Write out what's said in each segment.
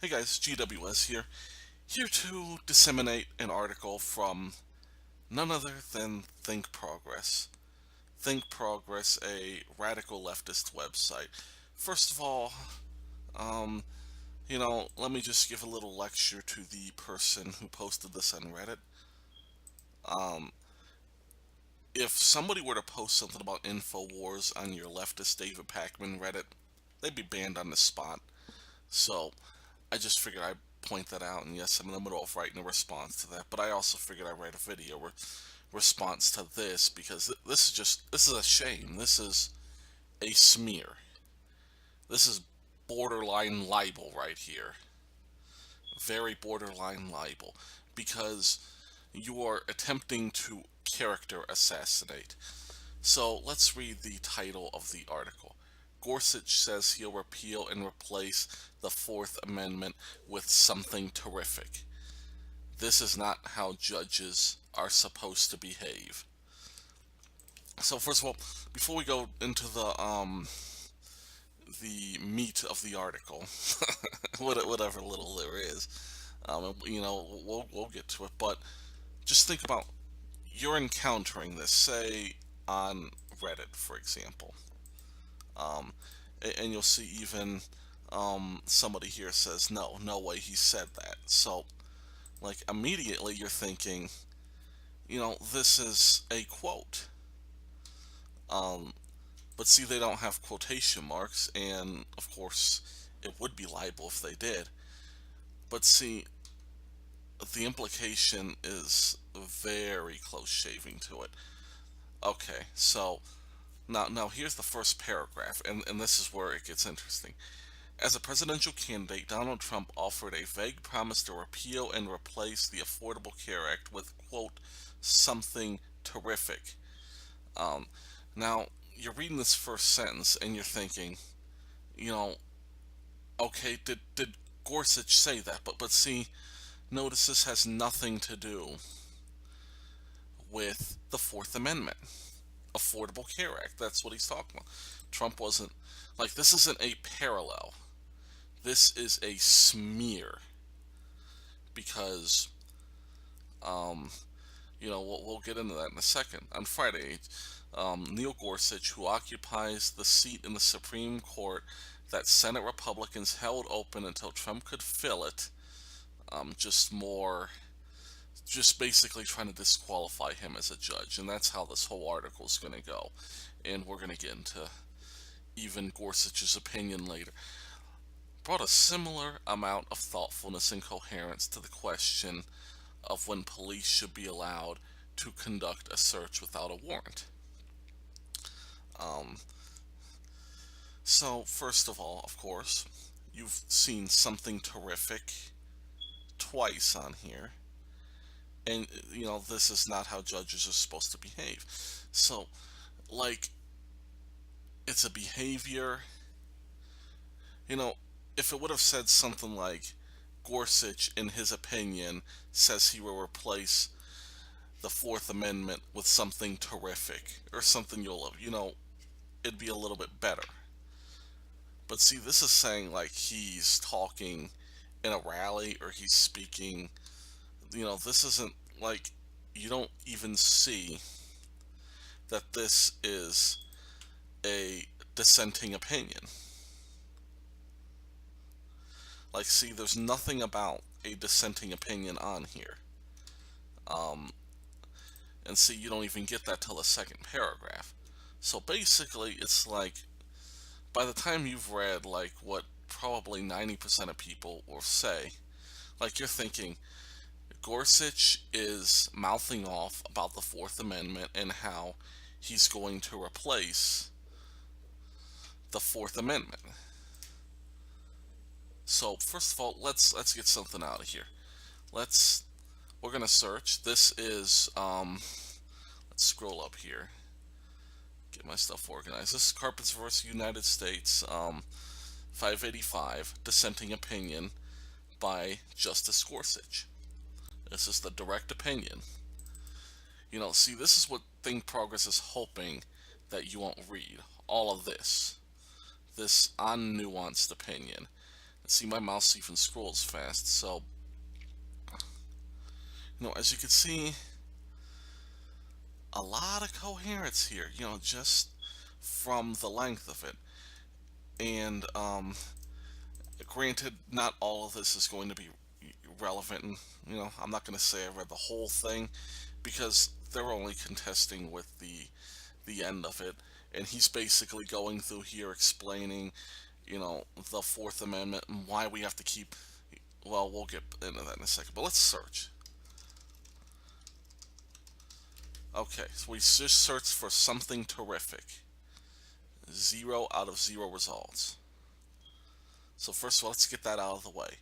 Hey guys, GWS here to disseminate an article from none other than ThinkProgress. ThinkProgress, a radical leftist website. First of all, um, let me just give a little lecture to the person who posted this on Reddit. Um, if somebody were to post something about InfoWars on your leftist David Pakman Reddit, they'd be banned on the spot. So, I just figured I'd point that out, and yes, I'm in the middle of writing a response to that, but I also figured I'd write a video response to this because this is a shame. This is a smear. This is borderline libel right here. Very borderline libel because you are attempting to character assassinate. So let's read the title of the article. Gorsuch says he'll repeal and replace the Fourth Amendment with something terrific. This is not how judges are supposed to behave. So first of all, before we go into the meat of the article, whatever little there is, we'll get to it. But just think about you're encountering this, say on Reddit, for example. And you'll see even somebody here says, no way he said that. So, like, immediately you're thinking, this is a quote. Um, but see, they don't have quotation marks, and of course, it would be libel if they did. But see, the implication is very close shaving to it. Okay, so now here's the first paragraph, and this is where it gets interesting. As a presidential candidate, Donald Trump offered a vague promise to repeal and replace the Affordable Care Act with, quote, something terrific. Um, Now, you're reading this first sentence and you're thinking, you know, okay, did Gorsuch say that? But see, notice this has nothing to do with the Fourth Amendment, Affordable Care Act. That's what he's talking about. Trump wasn't, like, this isn't a parallel. This is a smear because, um, we'll get into that in a second. On Friday, Neil Gorsuch, who occupies the seat in the Supreme Court that Senate Republicans held open until Trump could fill it, just basically trying to disqualify him as a judge. And that's how this whole article is going to go. And we're going to get into even Gorsuch's opinion later. Brought a similar amount of thoughtfulness and coherence to the question of when police should be allowed to conduct a search without a warrant. Um, so, first of all, of course, you've seen something terrific twice on here. And, this is not how judges are supposed to behave. So, like, it's a behavior. You know, if it would have said something like, Gorsuch, in his opinion, says he will replace the Fourth Amendment with something terrific, or something you'll love, it'd be a little bit better. But see, this is saying like he's talking in a rally or he's speaking. This isn't like you don't even see that this is a dissenting opinion. Like, see, there's nothing about a dissenting opinion on here. Um, and see, you don't even get that till the second paragraph. So basically, it's like by the time you've read like what probably 90% of people will say, like you're thinking, Gorsuch is mouthing off about the Fourth Amendment and how he's going to replace the Fourth Amendment. So first of all, let's get something out of here. We're gonna search. This is let's scroll up here. Get my stuff organized. This is Carpets vs. United States, 585, dissenting opinion by Justice Gorsuch. This is the direct opinion. See, this is what ThinkProgress is hoping that you won't read. All of this unnuanced opinion. see, my mouse even scrolls fast. So, as you can see, a lot of coherence here, just from the length of it. And granted, not all of this is going to be relevant. And, I'm not going to say I read the whole thing because they're only contesting with the end of it. And he's basically going through here explaining, the Fourth Amendment and why we have to keep. Well, we'll get into that in a second, but let's search. Okay, so we just searched for something terrific. 0 out of 0 results. So first of all, let's get that out of the way.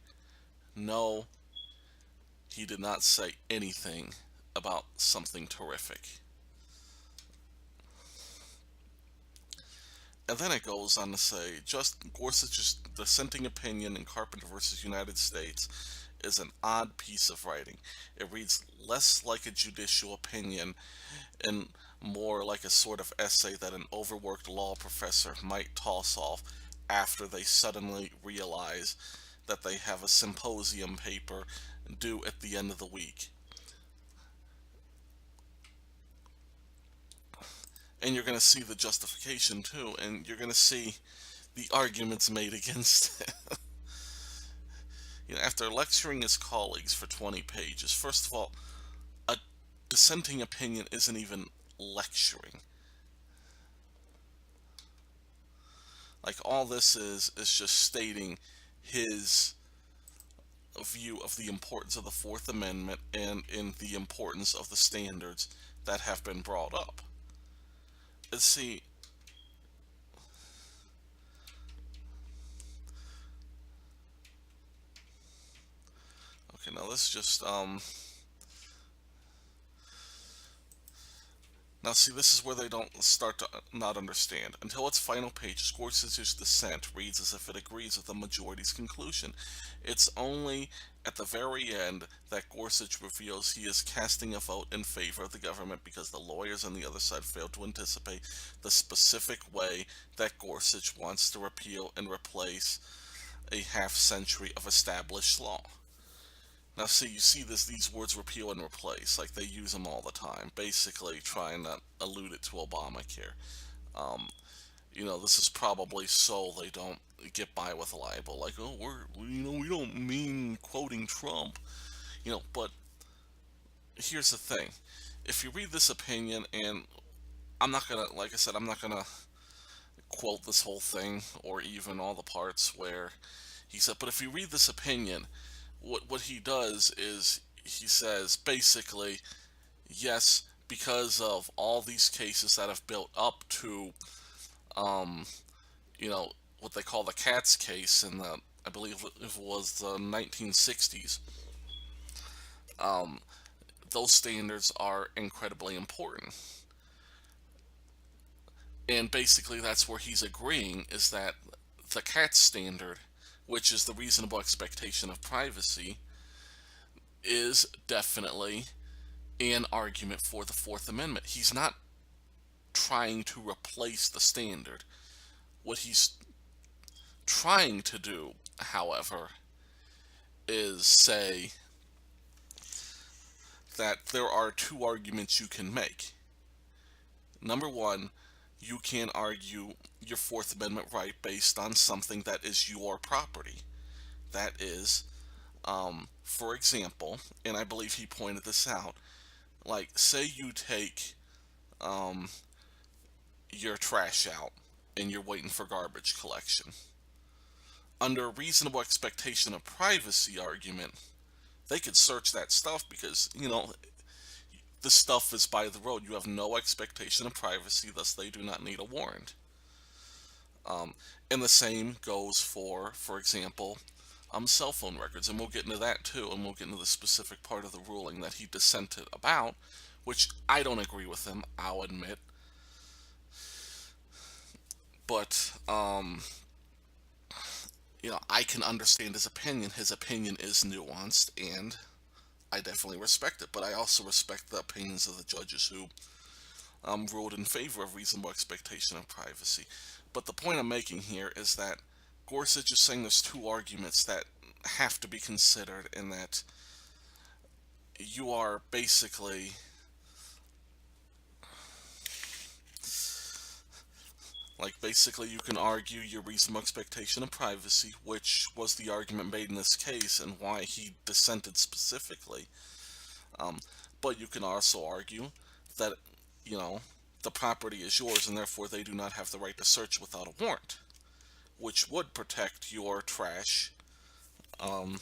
No, he did not say anything about something terrific. And then it goes on to say, just Gorsuch's dissenting opinion in Carpenter versus United States is an odd piece of writing. It reads less like a judicial opinion and more like a sort of essay that an overworked law professor might toss off after they suddenly realize that they have a symposium paper due at the end of the week. And you're going to see the justification too, and you're going to see the arguments made against it. After lecturing his colleagues for 20 pages, first of all, a dissenting opinion isn't even lecturing. Like, all this is just stating his view of the importance of the Fourth Amendment and in the importance of the standards that have been brought up. Let's see. Okay, now let's just now see, this is where they don't start to not understand. Until its final page, Gorsuch's dissent reads as if it agrees with the majority's conclusion. It's only at the very end that Gorsuch reveals he is casting a vote in favor of the government because the lawyers on the other side failed to anticipate the specific way that Gorsuch wants to repeal and replace a half-century of established law. Now, see, you see these words repeal and replace, like they use them all the time, basically trying to allude it to Obamacare. This is probably so they don't get by with a libel, like, oh, we don't mean quoting Trump, but here's the thing. If you read this opinion, and I'm not gonna, like I said, I'm not gonna quote this whole thing or even all the parts where he said, but if you read this opinion, what he does is he says basically, yes, because of all these cases that have built up to what they call the Katz case in the, I believe it was the 1960s, those standards are incredibly important. And basically that's where he's agreeing, is that the Katz standard, which is the reasonable expectation of privacy, is definitely an argument for the Fourth Amendment. He's not trying to replace the standard. What he's trying to do, however, is say that there are two arguments you can make. Number one, you can argue your Fourth Amendment right based on something that is your property. That is, for example, and I believe he pointed this out, like, say you take your trash out and you're waiting for garbage collection. Under a reasonable expectation of privacy argument, they could search that stuff because, the stuff is by the road. You have no expectation of privacy, thus they do not need a warrant. And the same goes for example, cell phone records, and we'll get into that too, and we'll get into the specific part of the ruling that he dissented about, which I don't agree with him, I'll admit. But, I can understand his opinion. His opinion is nuanced, and I definitely respect it, but I also respect the opinions of the judges who ruled in favor of reasonable expectation of privacy. But the point I'm making here is that Gorsuch is saying there's two arguments that have to be considered, in that you are basically, you can argue your reasonable expectation of privacy, which was the argument made in this case and why he dissented specifically. Um, but you can also argue that, you know, the property is yours and therefore they do not have the right to search without a warrant, which would protect your trash, um,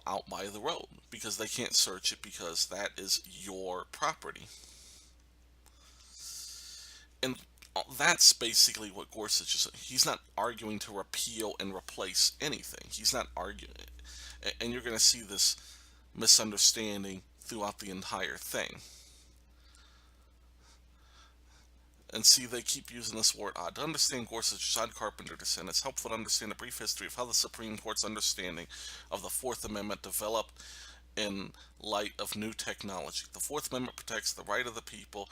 out by the road, because they can't search it because that is your property. And that's basically what Gorsuch is. He's not arguing to repeal and replace anything. He's not arguing, and you're going to see this misunderstanding throughout the entire thing. And see, they keep using this word odd. To understand Gorsuch's odd Carpenter dissent, it's helpful to understand a brief history of how the Supreme Court's understanding of the Fourth Amendment developed in light of new technology. The Fourth Amendment protects the right of the people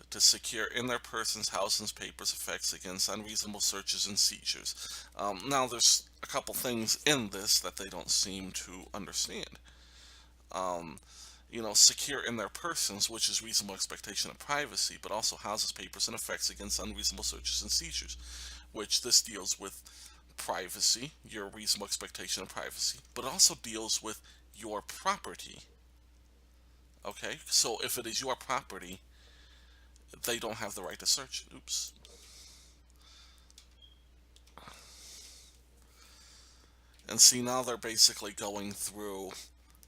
to secure in their persons, houses, papers, effects against unreasonable searches and seizures. Now, there's a couple things in this that they don't seem to understand. Secure in their persons, which is reasonable expectation of privacy, but also houses, papers, and effects against unreasonable searches and seizures, which this deals with privacy, your reasonable expectation of privacy, but it also deals with your property. Okay, so if it is your property, they don't have the right to search it. Oops. And see, now they're basically going through,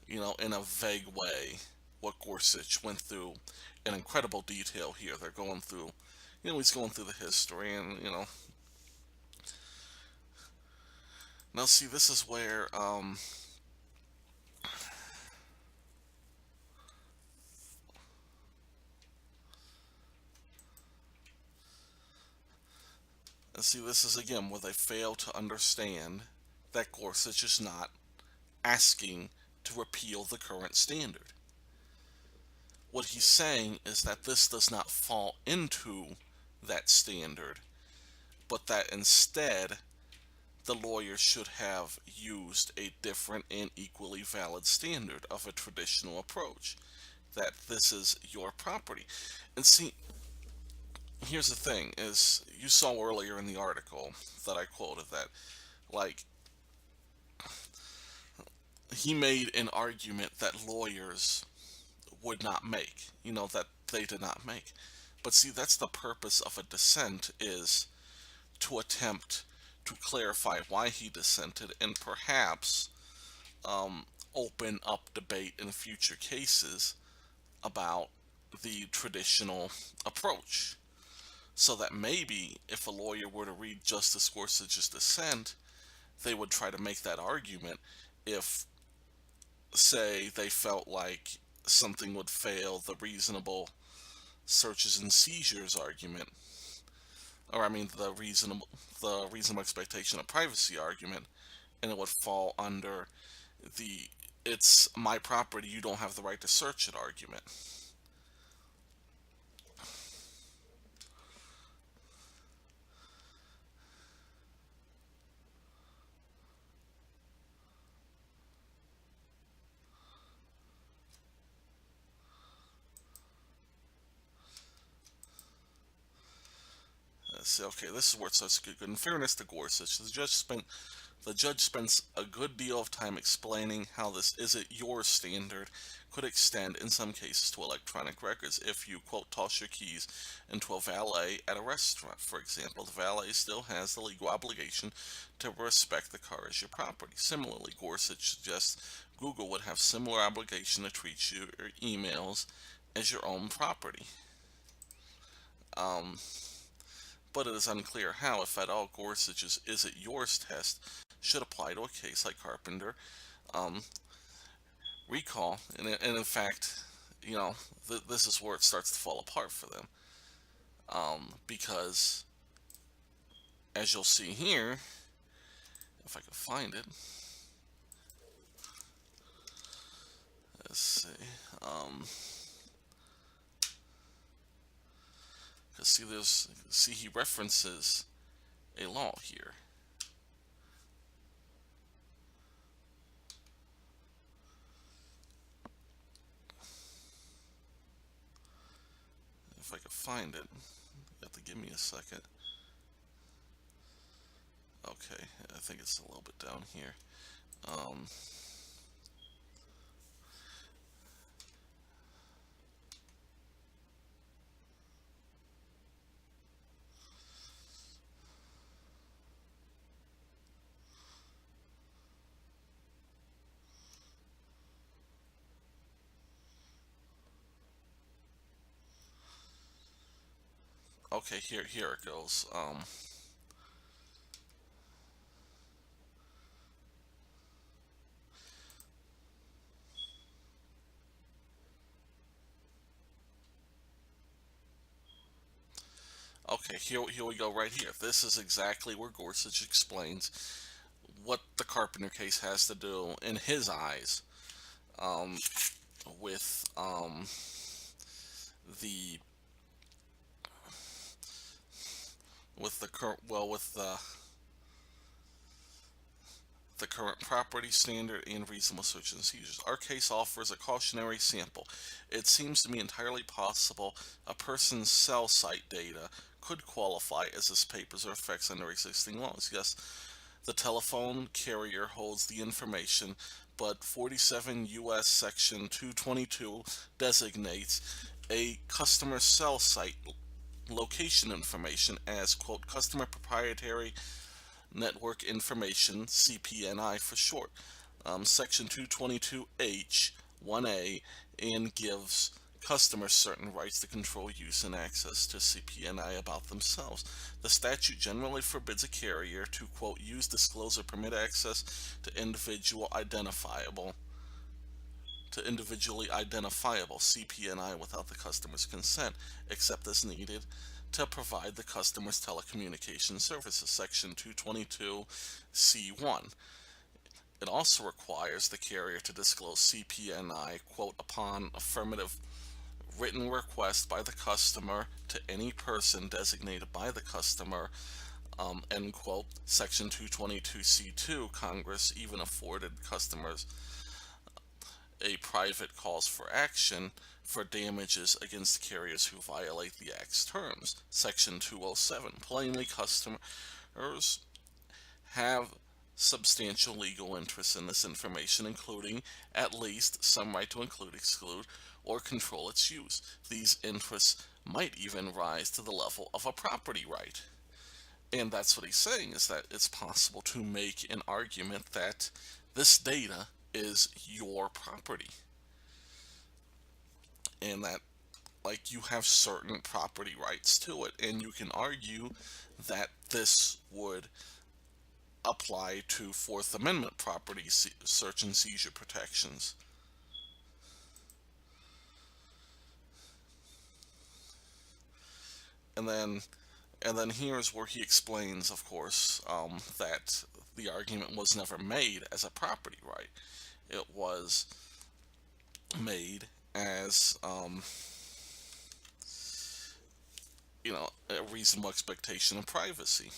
in a vague way, what Gorsuch went through in incredible detail here. They're going through, he's going through the history, and, Now, see, this is where, and see, this is again where they fail to understand that Gorsuch is not asking to repeal the current standard. What he's saying is that this does not fall into that standard, but that instead the lawyer should have used a different and equally valid standard of a traditional approach. That this is your property. And see, here's the thing, is you saw earlier in the article that I quoted that, like, he made an argument that lawyers would not make, that they did not make. But see, that's the purpose of a dissent, is to attempt to clarify why he dissented, and perhaps open up debate in future cases about the traditional approach. So that maybe if a lawyer were to read Justice Gorsuch's dissent, they would try to make that argument if, say, they felt like something would fail the reasonable searches and seizures argument, or I mean the reasonable expectation of privacy argument, and it would fall under the "it's my property, you don't have the right to search it" argument. So, okay, this is where it starts to get good. In fairness to Gorsuch, the judge spends a good deal of time explaining how this "isn't your standard" could extend in some cases to electronic records. If you, quote, toss your keys into a valet at a restaurant, for example, the valet still has the legal obligation to respect the car as your property. Similarly, Gorsuch suggests Google would have similar obligation to treat your emails as your own property. Um, but it is unclear how, if at all, Gorsuch's "is it yours" test should apply to a case like Carpenter. Um, Recall, and in fact, this is where it starts to fall apart for them. Because, as you'll see here, if I can find it, let's see, because see, he references a law here. if I could find it. You have to give me a second. Okay, I think it's a little bit down here. Um, okay, here it goes. Okay, here we go right here. This is exactly where Gorsuch explains what the Carpenter case has to do, in his eyes, um, with the current with the current property standard and reasonable search and seizures. Our case offers a cautionary sample. It seems to me entirely possible a person's cell site data could qualify as his papers or effects under existing laws. Yes, the telephone carrier holds the information, but 47 U.S. Section 222 designates a customer cell site location information as, quote, customer proprietary network information, CPNI for short. Section 222H 1A, and gives customers certain rights to control use and access to CPNI about themselves. The statute generally forbids a carrier to, quote, use, disclose, or permit access to individually identifiable CPNI without the customer's consent, except as needed to provide the customer's telecommunication services. Section 222C1. It also requires the carrier to disclose CPNI, quote, upon affirmative written request by the customer to any person designated by the customer, end quote. Section 222C2, Congress even afforded customers a private cause for action for damages against carriers who violate the Act's terms. Section 207, plainly customers have substantial legal interest in this information, including at least some right to include, exclude, or control its use. These interests might even rise to the level of a property right. And that's what he's saying, is that it's possible to make an argument that this data is your property, and that, like, you have certain property rights to it, and you can argue that this would apply to Fourth Amendment property search and seizure protections. And then here's where he explains, of course, that the argument was never made as a property right. It was made as, a reasonable expectation of privacy.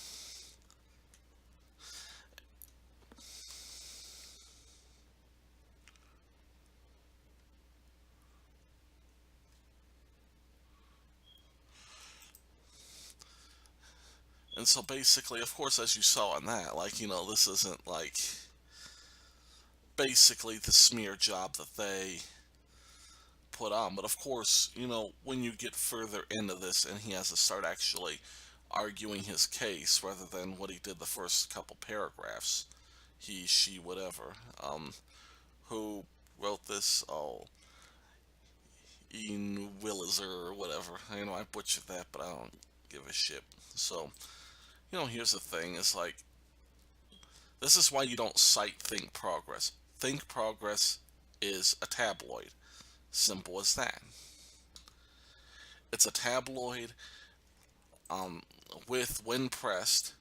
And so basically, of course, as you saw in that, like, this isn't like basically the smear job that they put on. But of course, when you get further into this and he has to start actually arguing his case rather than what he did the first couple paragraphs, he, she, whatever, who wrote this, oh, Ian Williser or whatever. I butchered that, but I don't give a shit. So, here's the thing, is like, this is why you don't cite ThinkProgress. ThinkProgress is a tabloid. Simple as that. It's a tabloid, um, when pressed,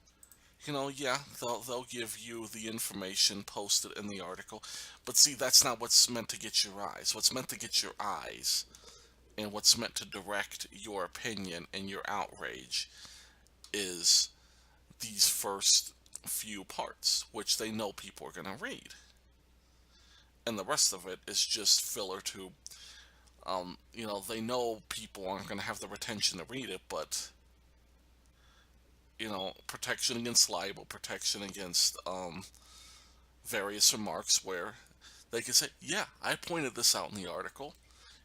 yeah, they'll give you the information posted in the article, but see, that's not what's meant to get your eyes. What's meant to get your eyes, and what's meant to direct your opinion and your outrage, is these first few parts, which they know people are going to read. And the rest of it is just filler to They know people aren't going to have the retention to read it, but protection against libel, protection against various remarks where they can say, yeah, I pointed this out in the article.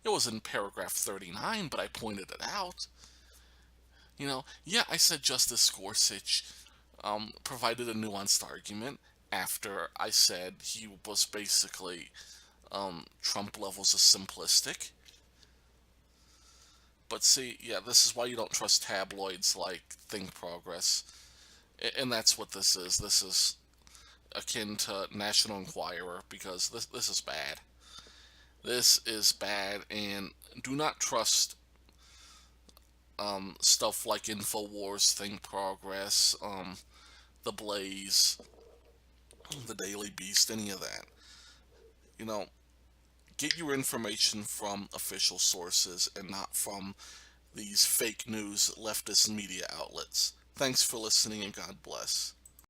It was in paragraph 39, but I pointed it out. Yeah, I said Justice Gorsuch provided a nuanced argument after I said he was basically Trump levels of simplistic. But see, yeah, this is why you don't trust tabloids like ThinkProgress. And that's what this is. This is akin to National Enquirer because this is bad. This is bad, and do not trust stuff like Infowars, ThinkProgress, The Blaze, The Daily Beast, any of that. You know, get your information from official sources and not from these fake news leftist media outlets. Thanks for listening and God bless.